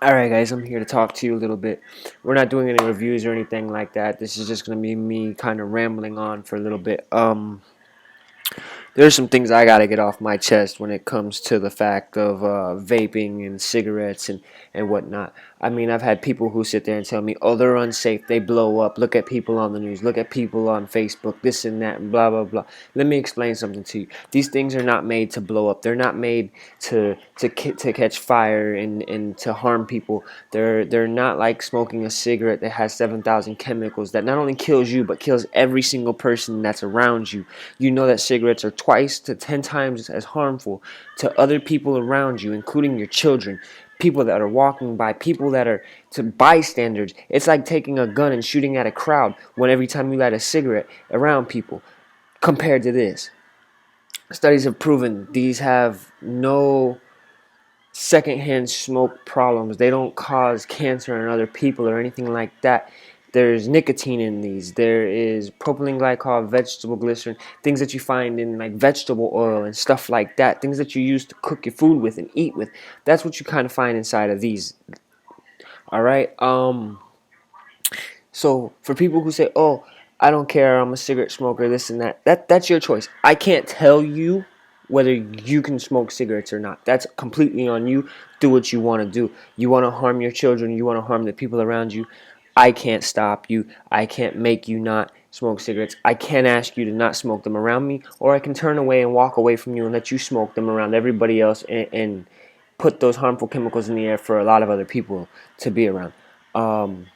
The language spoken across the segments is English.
Alright guys, I'm here to talk to you a little bit. We're not doing any reviews or anything like that. This is just gonna be me kind of rambling on for a little bit. There's some things I gotta get off my chest when it comes to the fact of vaping and cigarettes and whatnot. I mean, I've had people who sit there and tell me, oh, they're unsafe, they blow up, look at people on the news, look at people on Facebook, this and that, and blah, blah, blah. Let me explain something to you. These things are not made to blow up. They're not made to catch fire and to harm people. They're not like smoking a cigarette that has 7,000 chemicals that not only kills you, but kills every single person that's around you. You know that cigarettes are twice to 10 times as harmful to other people around you, including your children, people that are walking by, people that are to bystanders. It's like taking a gun and shooting at a crowd when every time you light a cigarette around people. Compared to this, studies have proven these have no secondhand smoke problems. They don't cause cancer in other people or anything like that. There's nicotine in these. There is propylene glycol, vegetable glycerin, things that you find in like vegetable oil and stuff like that. Things that you use to cook your food with and eat with. That's what you kind of find inside of these. All right. So for people who say, "Oh, I don't care, I'm a cigarette smoker, this and that," that's your choice. I can't tell you whether you can smoke cigarettes or not. That's completely on you. Do what you want to do. You want to harm your children, you want to harm the people around you. I can't stop you. I can't make you not smoke cigarettes. I can't ask you to not smoke them around me, or I can turn away and walk away from you and let you smoke them around everybody else and put those harmful chemicals in the air for a lot of other people to be around. Um,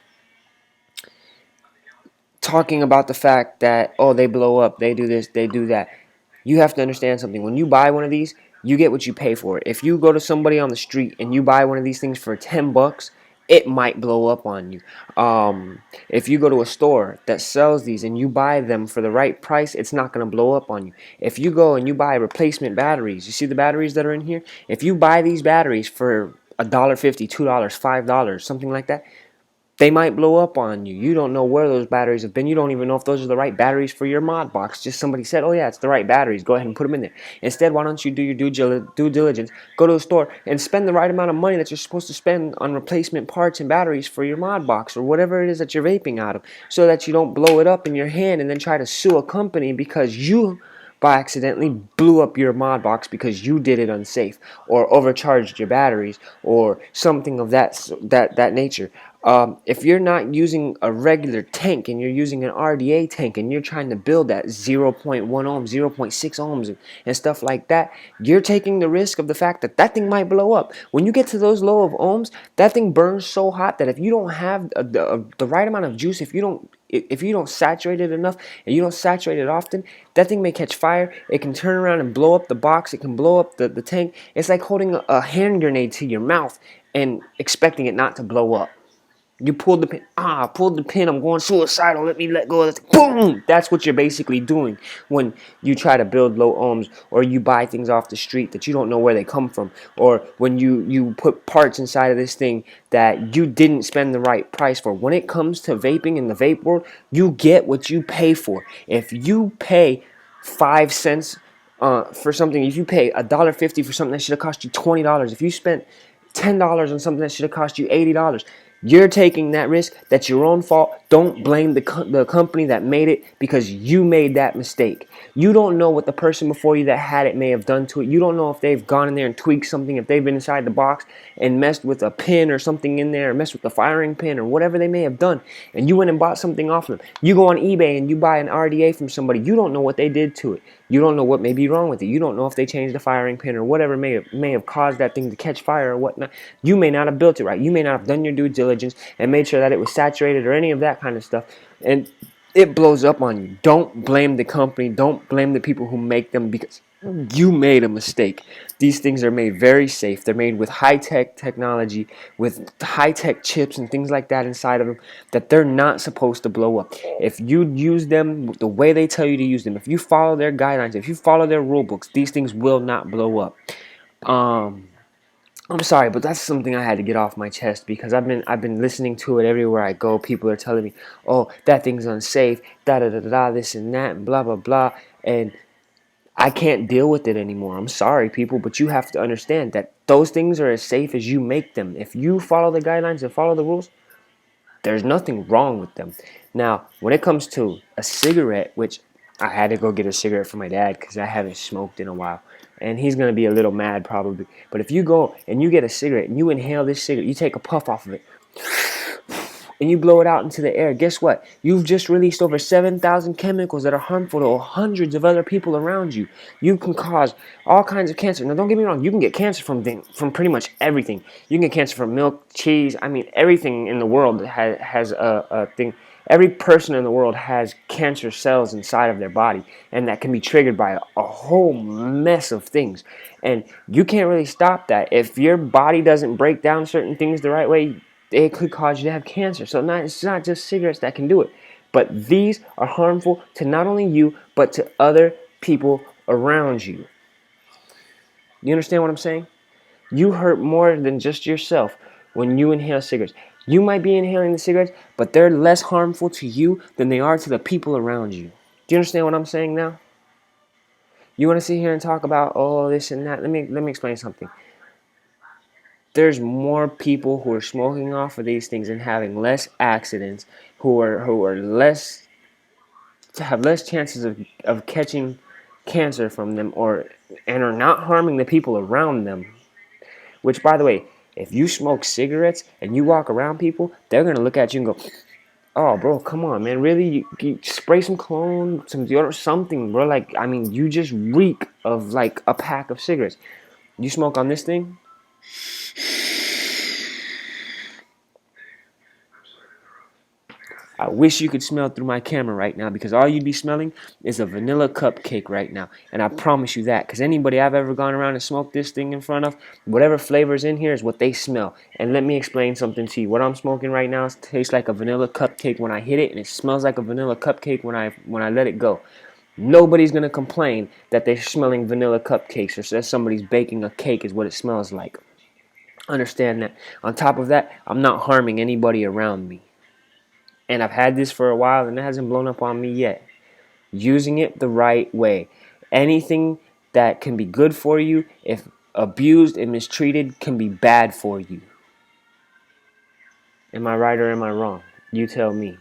Talking about the fact that, oh, they blow up, they do this, they do that. You have to understand something. When you buy one of these, you get what you pay for it. If you go to somebody on the street and you buy one of these things for $10, it might blow up on you. If you go to a store that sells these and you buy them for the right price, it's not going to blow up on you. If you go and you buy replacement batteries, you see the batteries that are in here? If you buy these batteries for $1.50, $2, $5, something like that, they might blow up on you. You don't know where those batteries have been. You don't even know if those are the right batteries for your mod box. Just somebody said, oh yeah, it's the right batteries. Go ahead and put them in there. Instead, why don't you do your due diligence, go to a store and spend the right amount of money that you're supposed to spend on replacement parts and batteries for your mod box or whatever it is that you're vaping out of, so that you don't blow it up in your hand and then try to sue a company because you by accidentally blew up your mod box because you did it unsafe or overcharged your batteries or something of that nature. If you're not using a regular tank and you're using an RDA tank and you're trying to build that zero point 0.1 ohms, 0.6 ohms and stuff like that, you're taking the risk of the fact that that thing might blow up. When you get to those low of ohms, that thing burns so hot that if you don't have the right amount of juice, if you don't saturate it enough and you don't saturate it often, that thing may catch fire. It can turn around and blow up the box. It can blow up the tank. It's like holding a hand grenade to your mouth and expecting it not to blow up. You pulled the pin. I pulled the pin. I'm going suicidal. Let me let go of this. Boom! That's what you're basically doing when you try to build low ohms, or you buy things off the street that you don't know where they come from, or when you put parts inside of this thing that you didn't spend the right price for. When it comes to vaping in the vape world, you get what you pay for. If you pay 5 cents for something, if you pay $1.50 for something that should have cost you $20, if you spent $10 on something that should have cost you $80. You're taking that risk. That's your own fault. Don't blame the company that made it because you made that mistake. You don't know what the person before you that had it may have done to it. You don't know if they've gone in there and tweaked something, if they've been inside the box and messed with a pin or something in there, or messed with the firing pin or whatever they may have done, and you went and bought something off of them. You go on eBay and you buy an RDA from somebody. You don't know what they did to it. You don't know what may be wrong with it. You don't know if they changed the firing pin or whatever may have caused that thing to catch fire or whatnot. You may not have built it right. You may not have done your due diligence and made sure that it was saturated or any of that kind of stuff. And it blows up on you. Don't blame the company. Don't blame the people who make them because you made a mistake. These things are made very safe. They're made with high-tech technology, with high-tech chips and things like that inside of them that they're not supposed to blow up. If you use them the way they tell you to use them, if you follow their guidelines, if you follow their rule books, these things will not blow up. I'm sorry, but that's something I had to get off my chest because I've been listening to it everywhere I go. People are telling me, "Oh, that thing's unsafe, da da da da, this and that, and blah blah blah." And I can't deal with it anymore. I'm sorry, people, but you have to understand that those things are as safe as you make them. If you follow the guidelines and follow the rules, there's nothing wrong with them. Now, when it comes to a cigarette, which I had to go get a cigarette for my dad because I haven't smoked in a while, and he's going to be a little mad probably. But if you go and you get a cigarette and you inhale this cigarette, you take a puff off of it, and you blow it out into the air, guess what? You've just released over 7,000 chemicals that are harmful to hundreds of other people around you. You can cause all kinds of cancer. Now, don't get me wrong. You can get cancer from pretty much everything. You can get cancer from milk, cheese. I mean, everything in the world has a thing. Every person in the world has cancer cells inside of their body, and that can be triggered by a whole mess of things. And you can't really stop that. If your body doesn't break down certain things the right way, it could cause you to have cancer. So it's not just cigarettes that can do it. But these are harmful to not only you, but to other people around you. You understand what I'm saying? You hurt more than just yourself when you inhale cigarettes. You might be inhaling the cigarettes, but they're less harmful to you than they are to the people around you. Do you understand what I'm saying now? You want to sit here and talk about, oh, this and that? Let me explain something. There's more people who are smoking off of these things and having less accidents, who are less to have less chances of catching cancer from them, and are not harming the people around them. Which, by the way, if you smoke cigarettes and you walk around people, they're gonna look at you and go, "Oh, bro, come on, man, really? You spray some cologne, some deodorant, something, bro. Like, I mean, you just reek of like a pack of cigarettes. You smoke on this thing." I wish you could smell through my camera right now, because all you'd be smelling is a vanilla cupcake right now. And I promise you that, because anybody I've ever gone around and smoked this thing in front of, whatever flavor's in here is what they smell. And let me explain something to you. What I'm smoking right now tastes like a vanilla cupcake when I hit it, and it smells like a vanilla cupcake when I let it go. Nobody's going to complain that they're smelling vanilla cupcakes, or that somebody's baking a cake is what it smells like. Understand that. On top of that, I'm not harming anybody around me. And I've had this for a while and it hasn't blown up on me yet. Using it the right way. Anything that can be good for you, if abused and mistreated, can be bad for you. Am I right or am I wrong? You tell me.